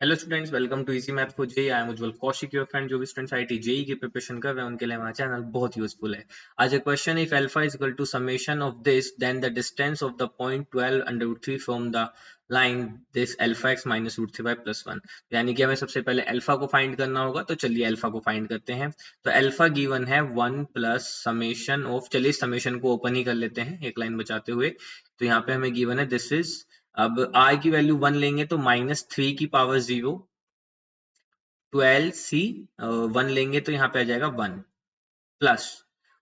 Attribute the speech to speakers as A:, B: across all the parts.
A: Hello students, welcome to easy math for JEE. I am Ujjwal Kaushik, your friend. जो भी students IIT JEE की preparation कर रहे हैं उनके लिए हमारा चैनल बहुत यूजफुल है। आज एक question, if alpha is equal to summation of this then the distance of the point 12 under root 3 from the line this alpha x minus root 3 by plus 1। यानी कि हमें सबसे पहले अल्फा को फाइंड करना होगा, तो चलिए अल्फा को फाइंड करते हैं। तो अल्फा गिवन है 1 प्लस समेशन ऑफ, चलिए समेशन को ओपन ही कर लेते हैं एक लाइन बचाते हुए। तो यहाँ पे हमें गिवन है दिस इज, अब r की वैल्यू 1 लेंगे तो -3 की पावर 0, 12c 1 लेंगे तो यहाँ पे आ जाएगा 1 प्लस,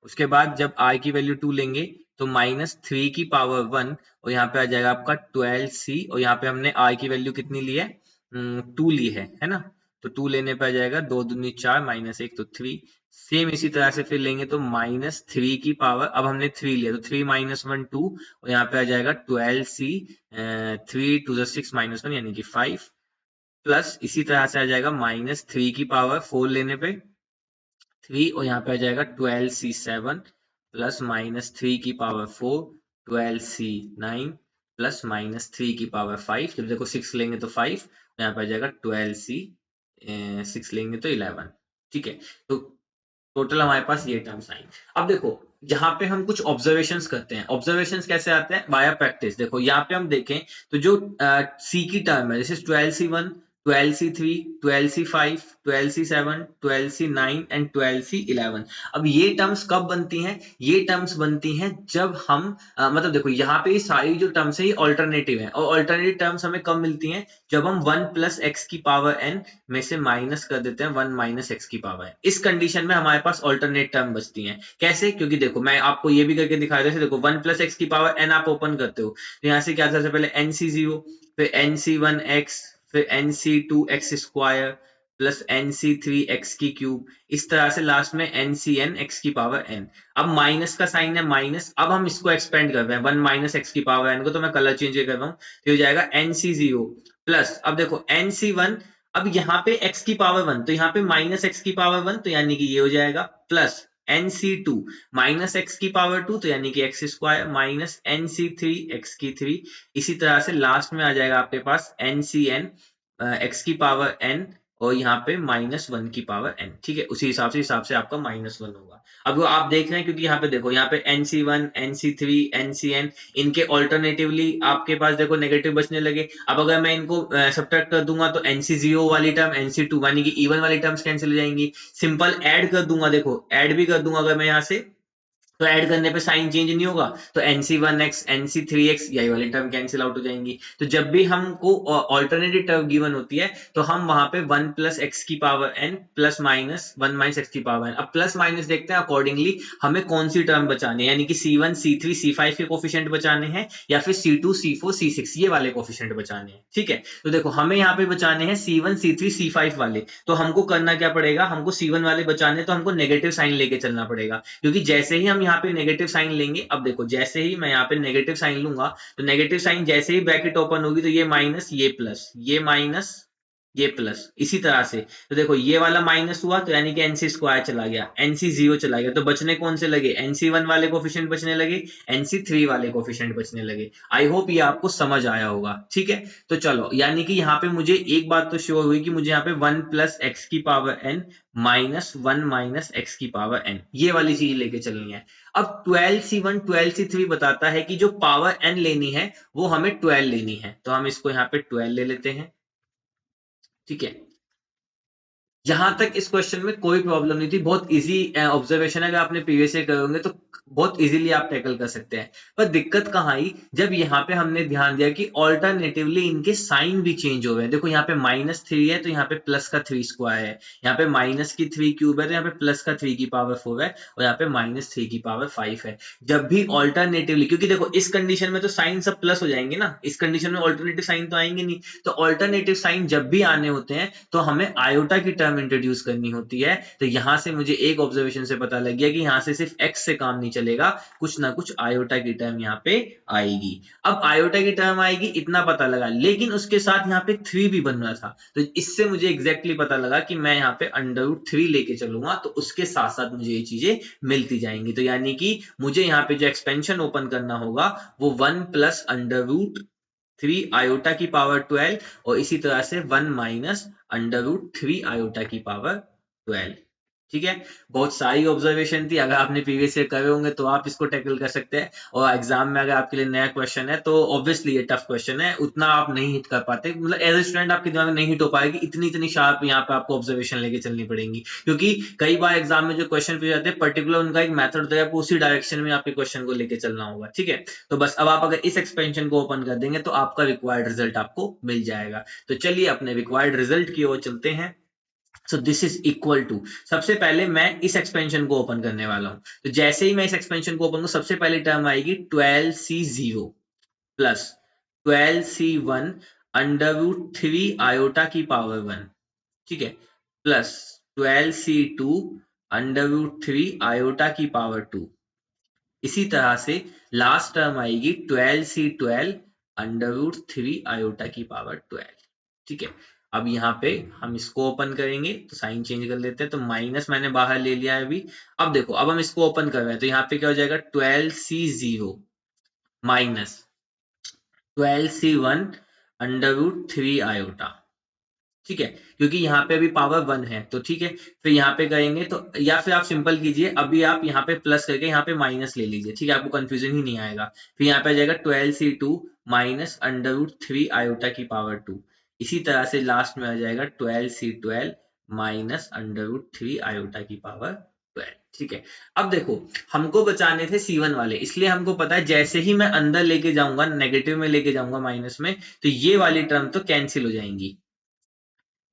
A: उसके बाद जब r की वैल्यू 2 लेंगे तो -3 की पावर 1 और यहाँ पे आ जाएगा आपका 12c, और यहाँ पे हमने r की वैल्यू कितनी ली है, 2 ली है ना। तो 2 लेने पे आ जाएगा 2 दूनी 4 -1 तो 3। सेम इसी तरह से फिर लेंगे तो -3 की पावर, अब हमने 3 लिया तो 3 -1 2, और यहाँ पे आ जाएगा 12c, 3 टू द 6 -1 यानी कि 5, प्लस इसी तरह से आ जाएगा -3 की पावर 4 लेने पे 3, और यहाँ पे आ जाएगा 12c7 प्लस -3 की पावर 4 12c9 प्लस -3 की पावर 5। जब देखो 6 लेंगे तो 5, यहाँ पे आ जाएगा 12c 6 लेंगे तो 11। ठीक है, तो टोटल हमारे पास ये टर्म्स आई। अब देखो यहाँ पे हम कुछ ऑब्जर्वेशंस करते हैं। ऑब्जर्वेशंस कैसे आते हैं, बाय प्रैक्टिस। देखो यहाँ पे हम देखें तो जो सी की टर्म है, जैसे 12c1, 12c3, 12c5, 12c7, 12c9 and 12c11। अब ये टर्म्स कब बनती हैं, ये टर्म्स बनती हैं जब हम मतलब देखो यहाँ पे ये सारी जो टर्म्स है ये ऑल्टरनेटिव है, और ऑल्टरनेटिव टर्म्स हमें कब मिलती हैं, जब हम 1 प्लस एक्स की पावर n में से माइनस कर देते हैं 1 माइनस एक्स की पावर। इस कंडीशन में हमारे पास ऑल्टरनेट टर्म बचती हैं। कैसे, क्योंकि देखो मैं आपको ये भी करके दिखा रहा था। देखो 1 प्लस एक्स की पावर n आप ओपन करते हो तो यहाँ से क्या था, सबसे पहले nc0, फिर nc1x, फिर nc2x स्क्वायर प्लस nc3x की क्यूब, इस तरह से लास्ट में ncn x की पावर n। अब माइनस का साइन है माइनस, अब हम इसको एक्सपेंड कर रहे हैं 1 माइनस एक्स की पावर n को, तो मैं कलर चेंज कर रहा हूँ तो हो जाएगा nc0 प्लस, अब देखो nc1, अब यहाँ पे x की पावर 1 तो यहाँ पे माइनस एक्स की पावर 1, तो यानी कि ये हो जाएगा प्लस nc2 माइनस एक्स की पावर 2, तो यानी कि x square minus nc3 x की 3। इसी तरह से लास्ट में आ जाएगा आपके पास ncn एक्स की पावर n, और यहाँ पे -1 की पावर n। ठीक है, उसी हिसाब से आपका -1 होगा। अब वो आप देख रहे हैं क्योंकि यहाँ पे देखो, यहाँ पे nc1, nc3, ncn, इनके ऑल्टरनेटिवली आपके पास देखो नेगेटिव बचने लगे। अब अगर मैं इनको सब्ट्रैक्ट कर दूंगा तो nc0 वाली टर्म nc2 यानी कि इवन वाली टर्म्स कैंसिल हो जाएंगी। सिंपल ऐड कर दूंगा, देखो ऐड भी कर दूंगा अगर मैं यहाँ से, तो ऐड करने पे साइन चेंज नहीं होगा, तो nc1x nc3x यही वाली टर्म कैंसिल आउट हो जाएंगी। तो जब भी हमको ऑल्टरनेटिव टर्म गिवन होती है तो हम वहां पे 1 प्लस एक्स की power n plus minus 1 minus x की पावर n, अब प्लस माइनस देखते हैं अकॉर्डिंगली हमें कौन सी टर्म बचानी है, यानी कि c1 c3 c5 के कोफिशिएंट बचाने हैं या फिर c2 c4 c6 ये वाले कोफिशिएंट बचाने हैं। ठीक है, तो देखो हमें यहाँ पे बचाने हैं c1 c3 c5 वाले, तो हमको करना क्या पड़ेगा, हमको c1 वाले बचाने तो हमको नेगेटिव साइन लेके चलना पड़ेगा, क्योंकि जैसे ही हम यहाँ पे नेगेटिव साइन लेंगे, अब देखो जैसे ही मैं यहाँ पे नेगेटिव साइन लूंगा तो नेगेटिव साइन जैसे ही ब्रैकेट ओपन होगी तो ये माइनस ये प्लस, ये माइनस ये प्लस, इसी तरह से। तो देखो ये वाला माइनस हुआ तो यानी कि एनसी स्क्वायर चला गया, एनसी जीरो चला गया, तो बचने कौन से लगे, nc1 वाले कोफिशिएंट बचने लगे, nc3 वाले कोफिशिएंट बचने लगे। आई होप ये आपको समझ आया होगा। ठीक है, तो चलो यानी कि यहाँ पे मुझे एक बात तो श्योर हुई कि मुझे यहाँ पे 1 प्लस एक्स की power n minus 1 minus x की पावर n ये वाली चीज लेके चलनी है। अब 12c1 12c3 बताता है कि जो पावर n लेनी है वो हमें 12 लेनी है, तो हम इसको यहाँ पे 12 ले लेते हैं। ठीक है, यहां तक इस क्वेश्चन में कोई प्रॉब्लम नहीं थी, बहुत इजी ऑब्जर्वेशन है, अगर आपने प्रीवियस ईयर करोगे तो बहुत इजीली आप टैकल कर सकते हैं। पर दिक्कत कहाँ आई, जब यहाँ पे हमने ध्यान दिया कि ऑल्टरनेटिवली इनके साइन भी चेंज हो गए। देखो यहाँ पे -3 है तो यहाँ पे प्लस का 3 स्क्वायर है, यहाँ पे माइनस की 3 क्यूब है तो यहाँ पे प्लस का 3 की पावर 4 है, और यहाँ पे -3 की पावर 5 है। जब भी ऑल्टरनेटिवली, क्योंकि देखो इस कंडीशन में तो साइन सब प्लस हो जाएंगे ना, इस कंडीशन में ऑल्टरनेटिव साइन तो आएंगे नहीं, तो ऑल्टरनेटिव साइन जब भी आने होते हैं तो हमें आयोटा की टर्म इंट्रोड्यूस करनी होती है। तो यहां से मुझे एक ऑब्जर्वेशन से पता लग गया कि यहां से सिर्फ x से काम नहीं चलेगा, कुछ ना कुछ आयोटा की टर्म यहाँ पे आएगी। अब आयोटा की टर्म आएगी इतना पता लगा, लेकिन उसके साथ यहाँ पे 3 भी बन रहा था, तो इससे मुझे एग्जैक्टली पता लगा कि मैं यहाँ पे √3 लेके चलूंगा तो उसके साथ साथ मुझे ये चीजें मिलती जाएंगी। तो यानी कि मुझे यहाँ पे जो एक्सपेंशन ओपन करना होगा वो 1 प्लस √ 3 आयोटा की पावर 12 और इसी तरह से 1 माइनस अंडर रूट 3 आयोटा की पावर 12। ठीक है, बहुत सारी ऑब्जर्वेशन थी, अगर आपने प्रीवियस ईयर करे होंगे तो आप इसको टैकल कर सकते हैं, और एग्जाम में अगर आपके लिए नया क्वेश्चन है तो ऑब्वियसली ये टफ क्वेश्चन है, उतना आप नहीं हिट कर पाते, मतलब एज ए स्टूडेंट आपके दिमाग में नहीं हिट हो पाएगी, इतनी शार्प यहाँ पे आपको ऑब्जर्वेशन लेके चलनी पड़ेगी, क्योंकि कई बार एग्जाम में जो क्वेश्चन पूछे जाते हैं पर्टिकुलर उनका एक मेथड होता है, आपको उसी डायरेक्शन में आपके क्वेश्चन को लेके चलना होगा। ठीक है, तो बस अब आप अगर इस एक्सपेंशन को ओपन कर देंगे तो आपका रिक्वायर्ड रिजल्ट आपको मिल जाएगा। तो चलिए अपने रिक्वायर्ड रिजल्ट की ओर चलते हैं। So this is equal to, सबसे पहले मैं इस एक्सपेंशन को ओपन करने वाला हूं, तो जैसे ही मैं इस एक्सपेंशन को ओपन करूं सबसे पहली टर्म आएगी 12c0 plus 12c1 under root 3 iota की पावर 1, ठीक है, plus 12c2 under root 3 iota की पावर 2। इसी तरह से लास्ट टर्म आएगी 12c12 अंडर रूट 3 आयोटा की पावर 12। ठीक है, अब यहाँ पे हम इसको ओपन करेंगे तो साइन चेंज कर लेते हैं, तो माइनस मैंने बाहर ले लिया है अभी। अब देखो, अब हम इसको ओपन कर रहे हैं तो यहाँ पे क्या हो जाएगा 12c0 minus 12c1 under root 3 iota. ठीक है, क्योंकि यहाँ पे अभी पावर 1 है तो ठीक है, फिर यहाँ पे करेंगे तो, या फिर आप सिंपल कीजिए, अभी आप यहाँ पे प्लस करके यहाँ पे माइनस ले लीजिए, ठीक है, आपको कंफ्यूजन ही नहीं आएगा। फिर यहाँ पे आ जाएगा 12c2 minus under root 3 iota की पावर 2। इसी तरह से लास्ट में आ जाएगा 12c12 minus under root 3 iota की पावर 12। ठीक है, अब देखो हमको बचाने थे C1 वाले, इसलिए हमको पता है जैसे ही मैं अंदर लेके जाऊंगा, नेगेटिव में लेके जाऊंगा माइनस में, तो ये वाली टर्म तो कैंसिल हो जाएंगी।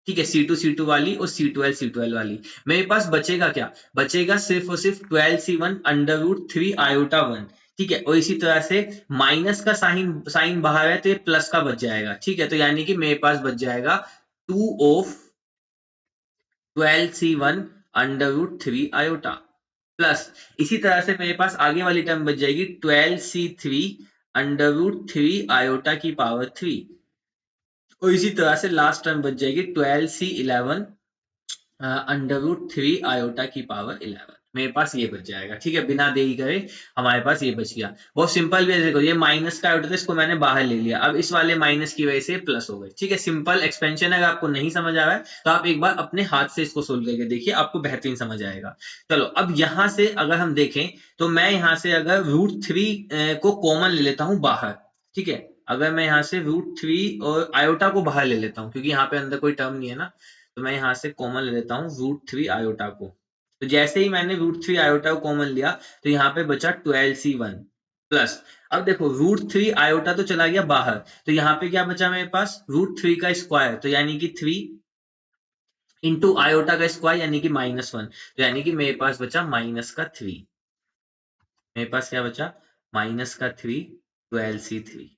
A: ठीक है, C2 वाली और C12 वाली, मेरे पास बचेगा क्या, बचेगा सिर्फ और सिर्फ 12c1 अंडर रूट 3 आयोटा 1। ठीक है, और इसी तरह से माइनस का साइन साइन बाहर है तो ये प्लस का बच जाएगा। ठीक है, तो यानी कि मेरे पास बच जाएगा 2 of 12c1 under root 3 iota, plus इसी तरह से मेरे पास आगे वाली टर्म बच जाएगी 12c3 अंडर रूट 3 आयोटा की पावर 3, और इसी तरह से लास्ट टर्म बच जाएगी 12c11 अंडर रूट 3 आयोटा की पावर 11। मेरे पास ये बच जाएगा। ठीक है, बिना देरी करे हमारे पास ये बच गया। बहुत सिंपल वे, देखो ये माइनस का आयोटा था, इसको मैंने बाहर ले लिया, अब इस वाले माइनस की वजह से प्लस हो गए। ठीक है, सिंपल एक्सपेंशन। अगर आपको नहीं समझ आ रहा है तो आप एक बार अपने हाथ से इसको सोल्व करके देखिए, आपको बेहतरीन समझ आएगा। चलो, अब यहां से अगर हम देखें तो मैं यहां से अगर रूट 3 को कॉमन ले लेता हूं बाहर। ठीक है, अगर मैं यहाँ से रूट 3 और आयोटा को बाहर ले लेता हूँ, क्योंकि यहाँ पे अंदर कोई टर्म नहीं है ना, तो मैं यहाँ से कॉमन ले लेता हूँ रूट 3 आयोटा को। तो जैसे ही मैंने रूट 3 आयोटा को कॉमन लिया तो यहाँ पे बचा 12c1 प्लस, अब देखो रूट 3 आयोटा तो चला गया बाहर, तो यहाँ पे क्या बचा मेरे पास, रूट 3 का स्क्वायर, तो यानी कि 3 इंटू आयोटा का स्क्वायर यानी कि -1, तो यानी कि मेरे पास बचा -3। मेरे पास क्या बचा, -3 12c3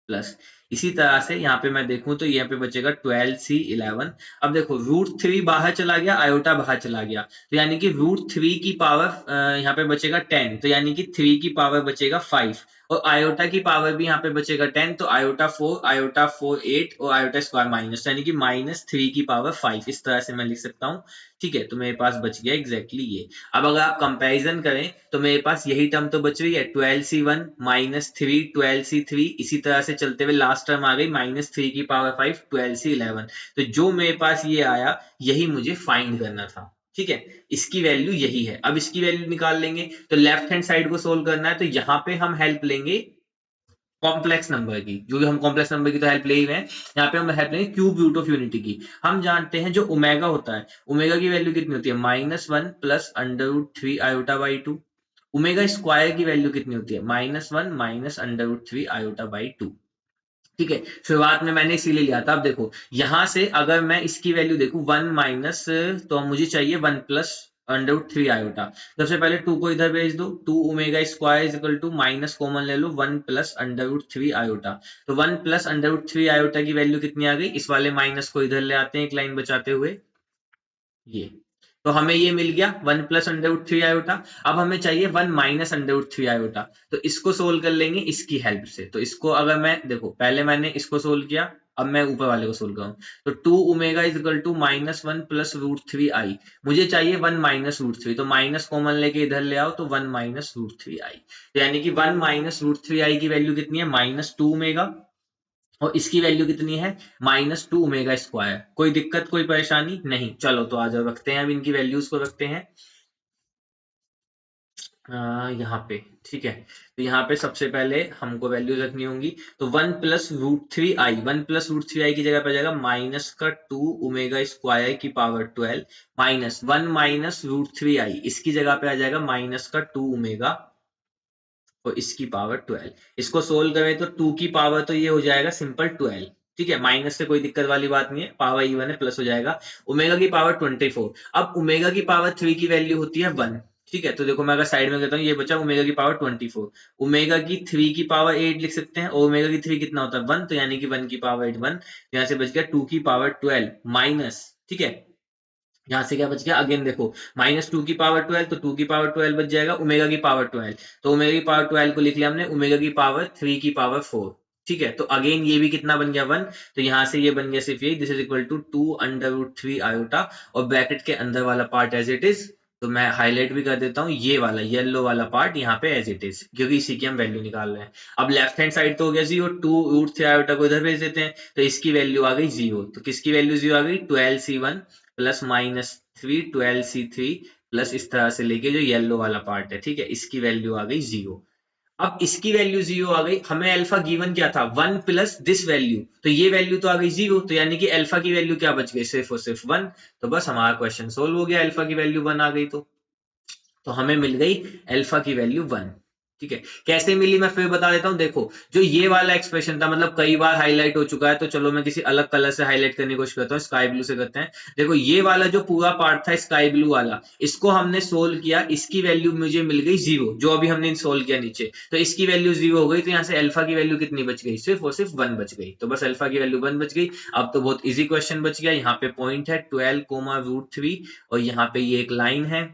A: प्लस, इसी तरह से यहाँ पे मैं देखूं तो यहाँ पे बचेगा 12c11। अब देखो रूट 3 बाहर चला गया, आयोटा बाहर चला गया, तो यानी कि रूट 3 की पावर यहाँ पे बचेगा 10, तो यानी कि 3 की पावर बचेगा 5, और आयोटा की पावर भी यहाँ पे बचेगा 10, तो आयोटा 4 8 और आयोटा स्क्वायर माइनस, यानी कि -3 की पावर 5। इस तरह से मैं लिख सकता हूँ। ठीक है, तो मेरे पास बच गया एग्जैक्टली ये। अब अगर आप कंपैरिजन करें तो मेरे पास यही टर्म तो बच रही है 12c1 -3 12c3, इसी तरह से चलते हुए लास्ट टर्म आ गई -3 की पावर 5 12c11। तो जो मेरे पास ये आया यही मुझे फाइंड करना था। ठीक है, इसकी वैल्यू यही है। अब इसकी वैल्यू निकाल लेंगे तो लेफ्ट हैंड साइड को सोल्व करना है, तो यहाँ पे हम हेल्प लेंगे कॉम्प्लेक्स नंबर की, जो हम कॉम्प्लेक्स नंबर की तो हेल्प ले ही रहे हैं, यहाँ पे हम हेल्प लेंगे क्यूब रूट ऑफ यूनिटी की। हम जानते हैं जो ओमेगा होता है, ओमेगा की वैल्यू कितनी होती है, -1 plus under root 3 iota by 2। Omega square की वैल्यू कितनी होती है, -1 minus under root 3 iota by 2। ठीक है, शुरुआत में मैंने इसीलिए लिया था। अब देखो यहां से अगर मैं इसकी वैल्यू देखूं 1 माइनस, तो मुझे चाहिए 1 प्लस अंडर रूट 3 आयोटा। सबसे पहले 2 को इधर भेज दो, 2 omega square is equal to minus common ले लो 1 प्लस अंडर रूट 3 आयोटा। तो 1 प्लस अंडर रूट 3 आयोटा की वैल्यू कितनी आ गई, इस वाले माइनस को इधर ले आते हैं एक लाइन बचाते हुए, ये, तो हमें ये मिल गया 1 प्लस अंडर रूट 3 आयोटा। अब हमें चाहिए 1 माइनस अंडर रूट 3 आयोटा, तो इसको सोल्व कर लेंगे इसकी हेल्प से। तो इसको अगर मैं देखो, पहले मैंने इसको सोल्व किया, अब मैं ऊपर वाले को सोल्व करूं, तो 2 omega is equal to -1 plus root 3 i, मुझे चाहिए 1 माइनस रूट 3, तो माइनस कॉमन लेके इधर ले आओ, तो 1 माइनस रूट 3 आई, तो यानी कि 1 माइनस रूट 3 आई की वैल्यू कितनी है, -2 ओमेगा। और इसकी वैल्यू कितनी है -2 ओमेगा स्क्वायर। कोई दिक्कत कोई परेशानी नहीं। चलो तो आ जाओ, रखते हैं अब इनकी वैल्यूज को रखते हैं यहाँ पे। ठीक है, तो यहाँ पे सबसे पहले हमको वैल्यूज रखनी होंगी। तो 1 + √3i, 1 + √3i की जगह पे आ जाएगा -2 ओमेगा स्क्वायर की पावर 12 -1 - √3i, इसकी जगह पे आ जाएगा -2 ओमेगा और इसकी पावर 12। इसको सोल्व करें तो 2 की पावर तो ये हो जाएगा सिंपल 12। ठीक है, माइनस से कोई दिक्कत वाली बात नहीं है, पावर इवन है, प्लस हो जाएगा। ओमेगा की पावर 24। अब ओमेगा की पावर 3 की वैल्यू होती है 1। ठीक है, तो देखो मैं अगर साइड में कहता हूँ, ये बचा ओमेगा की पावर 24। ओमेगा की 3 की पावर 8 लिख सकते हैं, और ओमेगा की 3 कितना होता है 1, तो यानी कि 1 की पावर 8 1। यहाँ से बच गया 2 की पावर 12 माइनस। ठीक है, यहाँ से क्या बच गया, अगेन देखो -2 की पावर 12, तो 2 की पावर 12 बच जाएगा, ओमेगा की पावर 12, तो ओमेगा की पावर 12 को लिख लिया हमने, ओमेगा की पावर 3 की पावर 4। ठीक है, तो अगेन ये भी कितना बन गया 1, तो यहाँ से ये बन गया सिर्फ यही, this is equal to 2√3 iota, और ब्रैकेट के अंदर वाला पार्ट एज इट इज। तो मैं हाईलाइट भी कर देता हूँ, ये वाला येलो वाला पार्ट यहाँ पे एज इट इज, क्योंकि इसी की हम वैल्यू निकाल रहे हैं। अब लेफ्ट हैंड साइड तो हो गया 0, 2√3 आयोटा को इधर भेज देते हैं, तो इसकी वैल्यू आ गई 0। तो किसकी वैल्यू 0 आ गई, 12c1 प्लस -3 12c3 प्लस इस तरह से लेके जो येलो वाला पार्ट है। ठीक है, इसकी वैल्यू आ गई 0। अब इसकी वैल्यू 0 आ गई, हमें अल्फा गिवन क्या था 1 प्लस दिस वैल्यू, तो ये वैल्यू तो आ गई 0, तो यानी कि अल्फा की वैल्यू क्या बच गई, सिर्फ और सिर्फ 1। तो बस हमारा क्वेश्चन सोल्व हो गया, अल्फा की वैल्यू 1 आ गई तो हमें मिल गई अल्फा की वैल्यू 1। ठीक है, कैसे मिली मैं फिर बता देता हूं। देखो, जो ये वाला एक्सप्रेशन था, मतलब कई बार हाईलाइट हो चुका है, तो चलो मैं किसी अलग कलर से हाईलाइट करने की कोशिश करता हूँ, स्काई ब्लू से करते हैं। देखो, ये वाला जो पूरा पार्ट था स्काई ब्लू वाला, इसको हमने सोल्व किया, इसकी वैल्यू मुझे मिल गई 0, जो अभी हमने सोल्व किया नीचे, तो इसकी वैल्यू 0 हो गई, तो यहाँ से अल्फा की वैल्यू कितनी बच गई, सिर्फ और सिर्फ 1 बच गई। तो बस अल्फा की वैल्यू 1 बच गई। अब तो बहुत इजी क्वेश्चन बच गया। यहाँ पे पॉइंट है 12, और यहाँ पे ये एक लाइन है,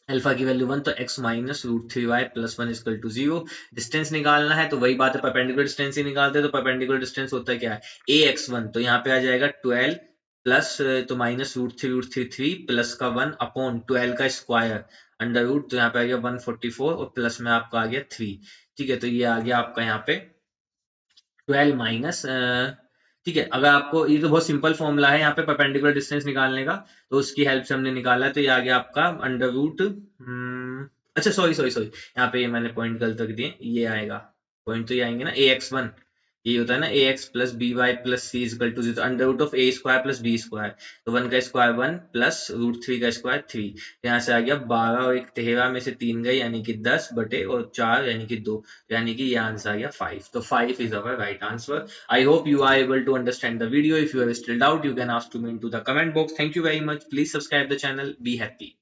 A: अल्फा की वैल्यू 1, तो x -√3y + 1 = 0। डिस्टेंस निकालना है, तो वही बात है, परपेंडिकुलर डिस्टेंस ही निकालते हैं। तो परपेंडिकुलर डिस्टेंस होता है क्या है ax1, तो यहाँ पे आ जाएगा 12 प्लस, तो -√3 प्लस का 1 अपॉन 12 का स्क्वायर अंडर रूट, तो यहाँ पे आ गया 144, और प्लस में आपका आ गया 3। ठीक है, तो ये आ गया आपका यहाँ पे 12 माइनस। ठीक है, अगर आपको, ये तो बहुत सिंपल फॉर्मूला है यहाँ पे परपेंडिकुलर डिस्टेंस निकालने का, तो उसकी हेल्प से हमने निकाला है। तो ये आ गया आपका अंडर रूट, अच्छा सॉरी सॉरी सॉरी, यहाँ पे ये मैंने पॉइंट गलत रख दिए, ये आएगा, पॉइंट तो ये आएंगे ना, ax1, ये होता है ना ax plus b y plus c is equal to 0, under root of a square plus b square, तो 1 का स्क्वायर 1 प्लस √3 का स्क्वायर 3, यहाँ से आ गया 12, और एक 13 में से 3 गए, यानी कि 10 बटे और 4 यानी कि 2, यानी कि ये आंसर आ गया 5। तो 5 is our right answer. I hope you are able to understand the video. If you have still doubt, you can ask to me into the comment box. Thank you very much. Please subscribe the channel. Be happy.